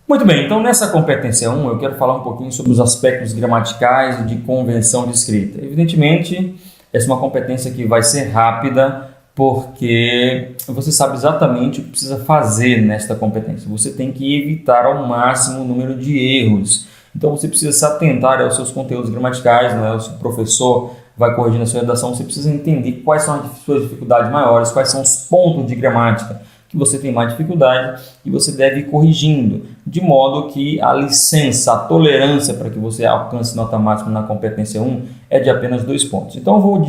Muito bem, então nessa competência 1 eu quero falar um pouquinho sobre os aspectos gramaticais e de convenção de escrita. Evidentemente, essa é uma competência que vai ser rápida porque você sabe exatamente o que precisa fazer nesta competência. Você tem que evitar ao máximo o número de erros. Então você precisa se atentar aos seus conteúdos gramaticais, né? O seu professor vai corrigindo a sua redação, você precisa entender quais são as suas dificuldades maiores, quais são os pontos de gramática que você tem mais dificuldade e você deve ir corrigindo, de modo que a licença, a tolerância para que você alcance nota máxima na competência 1 é de apenas 2 pontos. Então eu vou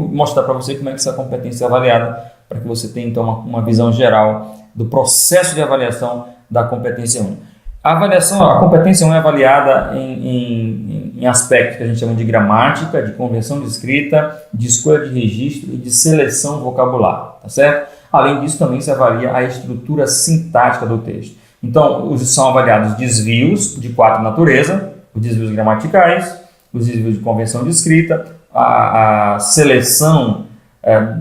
mostrar para você como é que essa competência é avaliada, para que você tenha então uma visão geral do processo de avaliação da competência 1. A competência 1 é avaliada em aspectos que a gente chama de gramática, de convenção de escrita, de escolha de registro e de seleção vocabular, tá certo? Além disso, também se avalia a estrutura sintática do texto. Então, são avaliados desvios de 4 natureza, os desvios gramaticais, os desvios de convenção de escrita, a seleção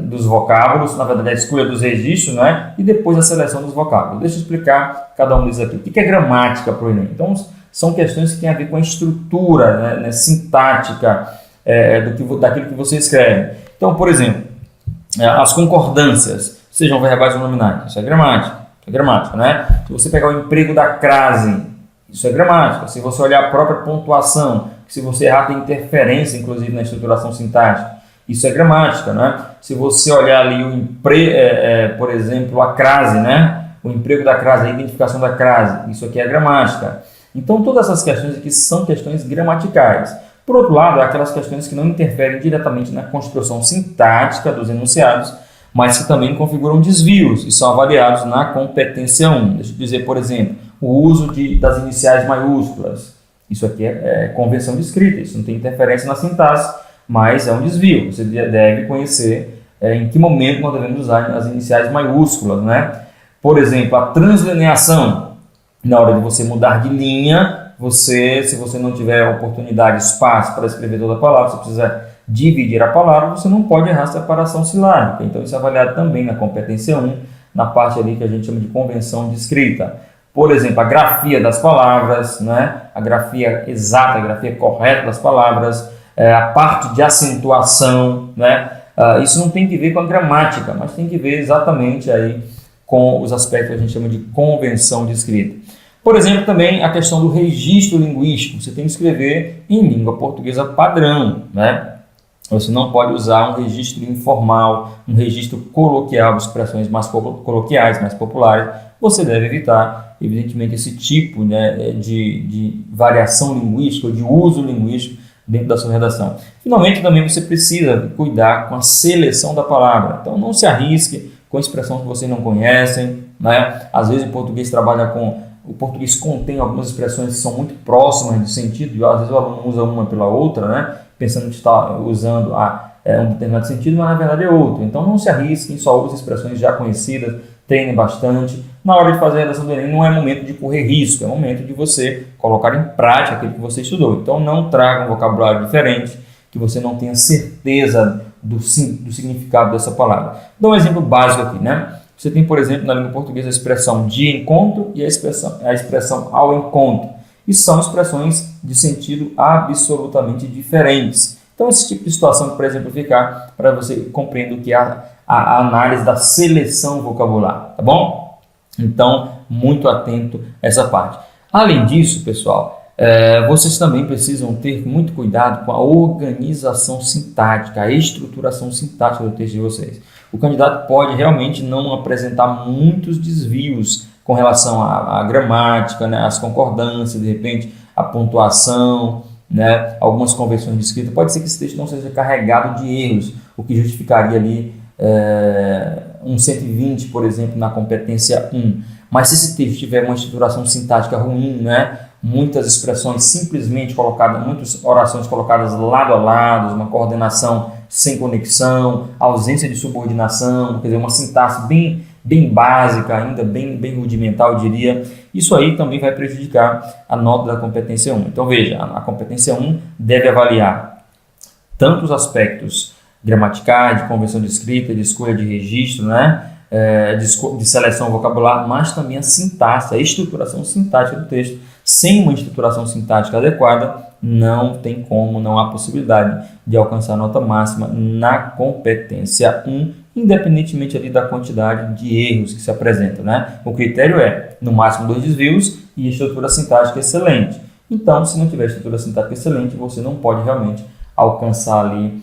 dos vocábulos, na verdade a escolha dos registros, né? E depois a seleção dos vocábulos. Deixa eu explicar cada um deles aqui. O que é gramática para o Enem? Então, são questões que têm a ver com a estrutura, né, sintática daquilo que você escreve. Então, por exemplo, as concordâncias, sejam verbais ou nominais, isso é gramática, né? Se você pegar o emprego da crase, isso é gramática. Se você olhar a própria pontuação, se você errar tem interferência, inclusive, na estruturação sintática, isso é gramática, né? Se você olhar ali por exemplo, a crase, né? O emprego da crase, a identificação da crase, isso aqui é gramática. Então, todas essas questões aqui são questões gramaticais. Por outro lado, há aquelas questões que não interferem diretamente na construção sintática dos enunciados, mas que também configuram desvios e são avaliados na competência 1. Deixa eu dizer, por exemplo, o uso das iniciais maiúsculas. Isso aqui é convenção de escrita, isso não tem interferência na sintaxe, mas é um desvio. Você deve conhecer em que momento nós devemos usar as iniciais maiúsculas, né? Por exemplo, a translineação. Na hora de você mudar de linha, se você não tiver oportunidade, espaço para escrever toda a palavra, você precisa dividir a palavra, você não pode errar a separação silábica. Então, isso é avaliado também na competência 1, na parte ali que a gente chama de convenção de escrita. Por exemplo, a grafia das palavras, né? A grafia exata, a grafia correta das palavras, a parte de acentuação, né? Isso não tem que ver com a gramática, mas tem que ver exatamente aí com os aspectos que a gente chama de convenção de escrita. Por exemplo, também a questão do registro linguístico. Você tem que escrever em língua portuguesa padrão, né? Você não pode usar um registro informal, um registro coloquial, expressões mais coloquiais, mais populares. Você deve evitar, evidentemente, esse tipo, né, de variação linguística, de uso linguístico dentro da sua redação. Finalmente, também você precisa cuidar com a seleção da palavra. Então, não se arrisque com expressões que vocês não conhecem, né? Às vezes o português contém algumas expressões que são muito próximas de sentido, e às vezes o aluno usa uma pela outra, né? Pensando que está usando um determinado sentido, mas na verdade é outro. Então não se arrisquem, só use expressões já conhecidas, treine bastante. Na hora de fazer a redação do Enem não é momento de correr risco, é momento de você colocar em prática aquilo que você estudou. Então não traga um vocabulário diferente, que você não tenha certeza do significado dessa palavra. Dá um exemplo básico aqui, né? Você tem, por exemplo, na língua portuguesa a expressão de encontro e a expressão ao encontro. E são expressões de sentido absolutamente diferentes. Então, esse tipo de situação para exemplificar, para você compreender o que é a análise da seleção vocabular, tá bom? Então, muito atento a essa parte. Além disso, pessoal, vocês também precisam ter muito cuidado com a organização sintática, a estruturação sintática do texto de vocês. O candidato pode realmente não apresentar muitos desvios com relação à gramática, né, às concordâncias, de repente, a pontuação, né, algumas convenções de escrita. Pode ser que esse texto não seja carregado de erros, o que justificaria ali um 120, por exemplo, na competência 1. Mas se esse texto tiver uma estruturação sintática ruim, né, muitas expressões simplesmente colocadas, muitas orações colocadas lado a lado, uma coordenação sem conexão, ausência de subordinação, quer dizer, uma sintaxe bem básica, ainda bem rudimentar, eu diria. Isso aí também vai prejudicar a nota da competência 1. Então, veja, a competência 1 deve avaliar tanto os aspectos gramaticais, de convenção de escrita, de escolha de registro, né? de seleção vocabular, mas também a sintaxe, a estruturação sintática do texto. Sem uma estruturação sintática adequada, não tem como, não há possibilidade de alcançar a nota máxima na competência 1, independentemente ali da quantidade de erros que se apresentam, né? O critério é, no máximo, 2 desvios e estrutura sintática excelente. Então, se não tiver estrutura sintática excelente, você não pode realmente alcançar ali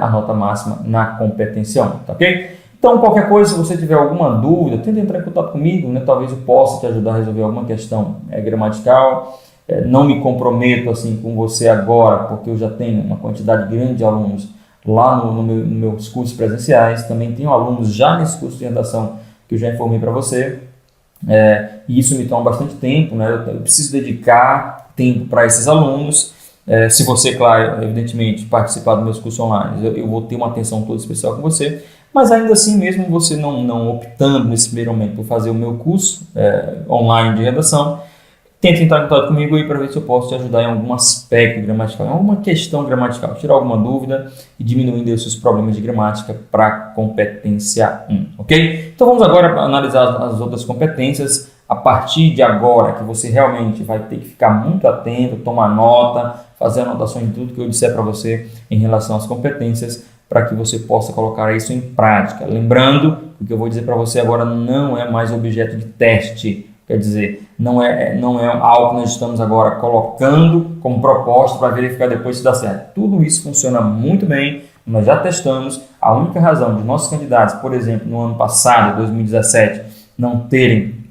a nota máxima na competência 1, tá ok? Então, qualquer coisa, se você tiver alguma dúvida, tenta entrar em contato comigo, né? Talvez eu possa te ajudar a resolver alguma questão gramatical. Não me comprometo assim com você agora, porque eu já tenho uma quantidade grande de alunos lá nos meus cursos presenciais. Também tenho alunos já nesse curso de redação que eu já informei para você. E isso me toma bastante tempo, né? Eu preciso dedicar tempo para esses alunos. Se você, claro, evidentemente, participar dos meus cursos online, eu vou ter uma atenção toda especial com você. Mas ainda assim, mesmo você não optando nesse primeiro momento por fazer o meu curso online de redação, tente entrar em contato comigo aí para ver se eu posso te ajudar em algum aspecto gramatical, em alguma questão gramatical, tirar alguma dúvida e diminuindo os seus problemas de gramática para competência 1, ok? Então vamos agora analisar as outras competências. A partir de agora, que você realmente vai ter que ficar muito atento, tomar nota, fazer anotações de tudo que eu disser para você em relação às competências, para que você possa colocar isso em prática. Lembrando, o que eu vou dizer para você agora não é mais objeto de teste, quer dizer, não é algo que nós estamos agora colocando como proposta para verificar depois se dá certo. Tudo isso funciona muito bem, nós já testamos. A única razão de nossos candidatos, por exemplo, no ano passado, 2017, não terem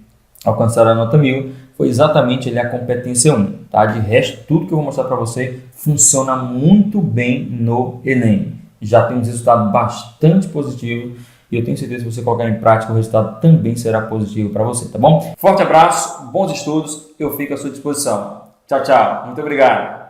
alcançado a nota 1000, foi exatamente a competência 1. Tá? De resto, tudo que eu vou mostrar para você funciona muito bem no Enem. Já tem um resultado bastante positivo e eu tenho certeza que se você colocar em prática, o resultado também será positivo para você, tá bom? Forte abraço, bons estudos, eu fico à sua disposição. Tchau, tchau. Muito obrigado.